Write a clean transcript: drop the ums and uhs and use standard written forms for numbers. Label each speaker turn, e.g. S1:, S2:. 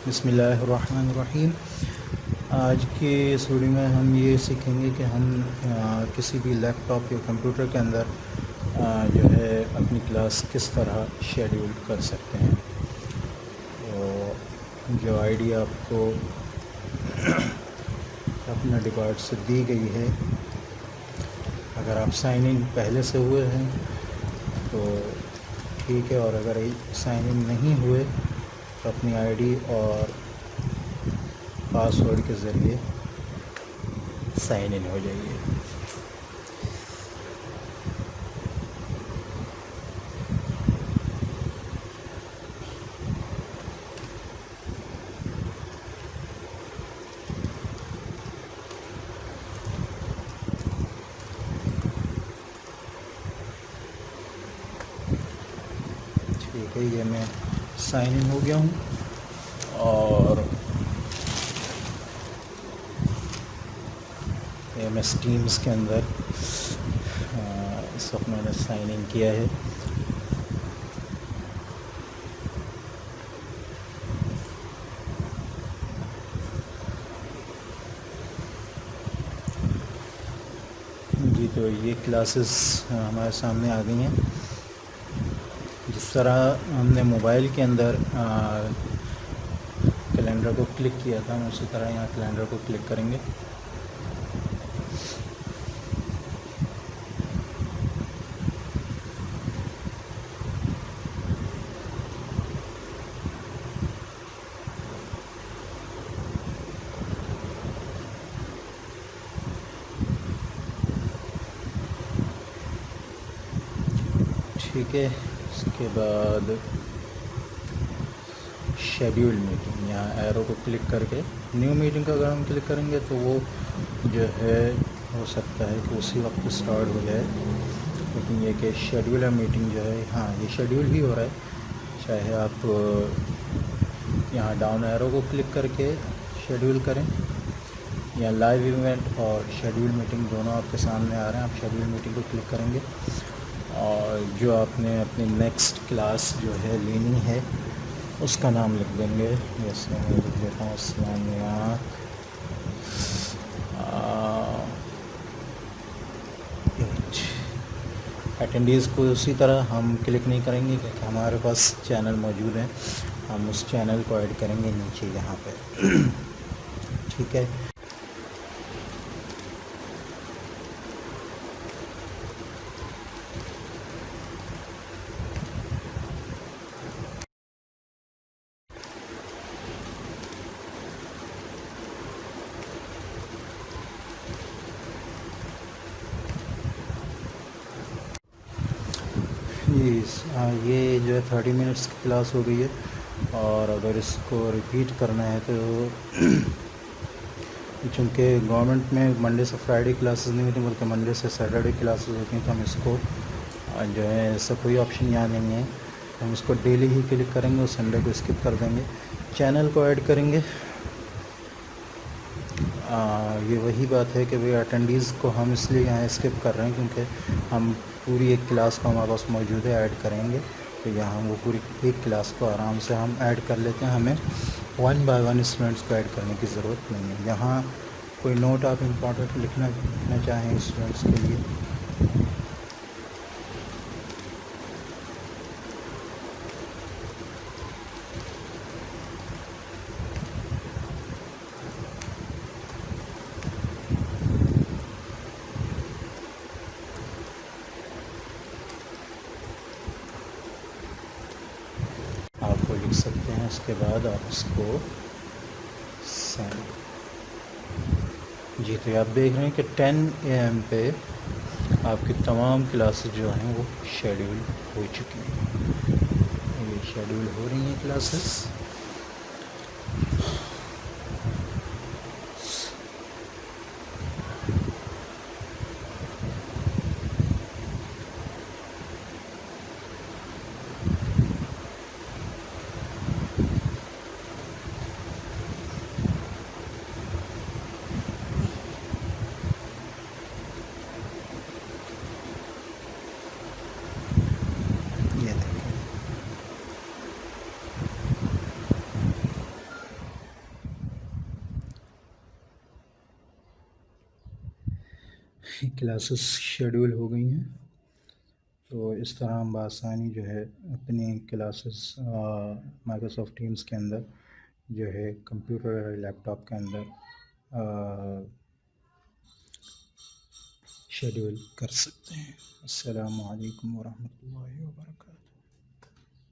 S1: बिस्मिल्लाहिर्रहमानिर्रहीम। आज के इस वीडियो में हम ये सीखेंगे कि हम किसी भी लैपटॉप या कंप्यूटर के अंदर जो है अपनी क्लास किस तरह शेड्यूल कर सकते हैं। तो जो आईडी आपको अपने डिपार्ट से दी गई है, अगर आप साइन इन पहले से हुए हैं तो ठीक है, और अगर साइन इन नहीं हुए तो अपनी आईडी और पासवर्ड के ज़रिए साइन इन हो जाइए। ठीक है, ये मैं साइन इन हो गया हूँ और MS टीम्स के अंदर इस वक्त मैंने साइन इन किया है। जी, तो ये क्लासेस हमारे सामने आ गई हैं। जिस तरह हमने मोबाइल के अंदर कैलेंडर को क्लिक किया था, हम उसी तरह यहाँ कैलेंडर को क्लिक करेंगे। ठीक है, इसके बाद शेड्यूल मीटिंग, यहाँ एरो को क्लिक करके न्यू मीटिंग का अगर हम क्लिक करेंगे तो वो जो है हो सकता है कि उसी वक्त स्टार्ट हो जाए, लेकिन ये कि शेड्यूल मीटिंग जो है, हाँ ये शेड्यूल ही हो रहा है। चाहे आप यहाँ डाउन एरो को क्लिक करके शेड्यूल करें, या लाइव इवेंट और शेड्यूल मीटिंग दोनों आपके सामने आ रहे हैं। आप शेड्यूल मीटिंग को क्लिक करेंगे और जो आपने अपनी नेक्स्ट क्लास जो है लेनी है उसका नाम लिख देंगे। जैसे मैं लिख देता हूँ इस्लामियात अटेंडीज़ को उसी तरह हम क्लिक नहीं करेंगे क्योंकि हमारे पास चैनल मौजूद है। हम उस चैनल को ऐड करेंगे नीचे यहाँ पे। ठीक है, ये जो है 30 मिनट्स की क्लास हो गई है। और अगर इसको रिपीट करना है तो चूँकि गवर्नमेंट में मंडे से फ्राइडे क्लासेस नहीं होती बल्कि मंडे से सैटरडे क्लासेस होती हैं, तो हम इसको जो है ऐसा कोई ऑप्शन यहाँ नहीं है। हम इसको डेली ही क्लिक करेंगे और संडे को स्किप कर देंगे। चैनल को ऐड करेंगे। ये वही बात है कि भाई अटेंडीज़ को हम इसलिए यहाँ स्किप कर रहे हैं क्योंकि हम पूरी एक क्लास को हमारे पास मौजूद है, ऐड करेंगे तो यहाँ वो पूरी एक क्लास को आराम से हम ऐड कर लेते हैं। हमें 1 बाय 1 स्टूडेंट्स को ऐड करने की ज़रूरत नहीं है। यहाँ कोई नोट आप इम्पोर्टेंट लिखना चाहें स्टूडेंट्स के लिए, आप वो लिख सकते हैं। उसके बाद आप इसको सेंड। जी, तो आप देख रहे हैं कि 10 AM पे आपकी तमाम क्लासेस जो हैं वो शेड्यूल हो चुकी हैं। ये शेड्यूल हो रही हैं क्लासेस। ये देखें, क्लासेस शेड्यूल हो गई हैं। तो इस तरह हम बआसानी जो है अपनी क्लासेस माइक्रोसॉफ्ट टीम्स के अंदर जो है कंप्यूटर और लैपटॉप के अंदर शेड्यूल कर सकते हैं। अस्सलामु अलैकुम वरहमतुल्लाहि वबरकातुहू।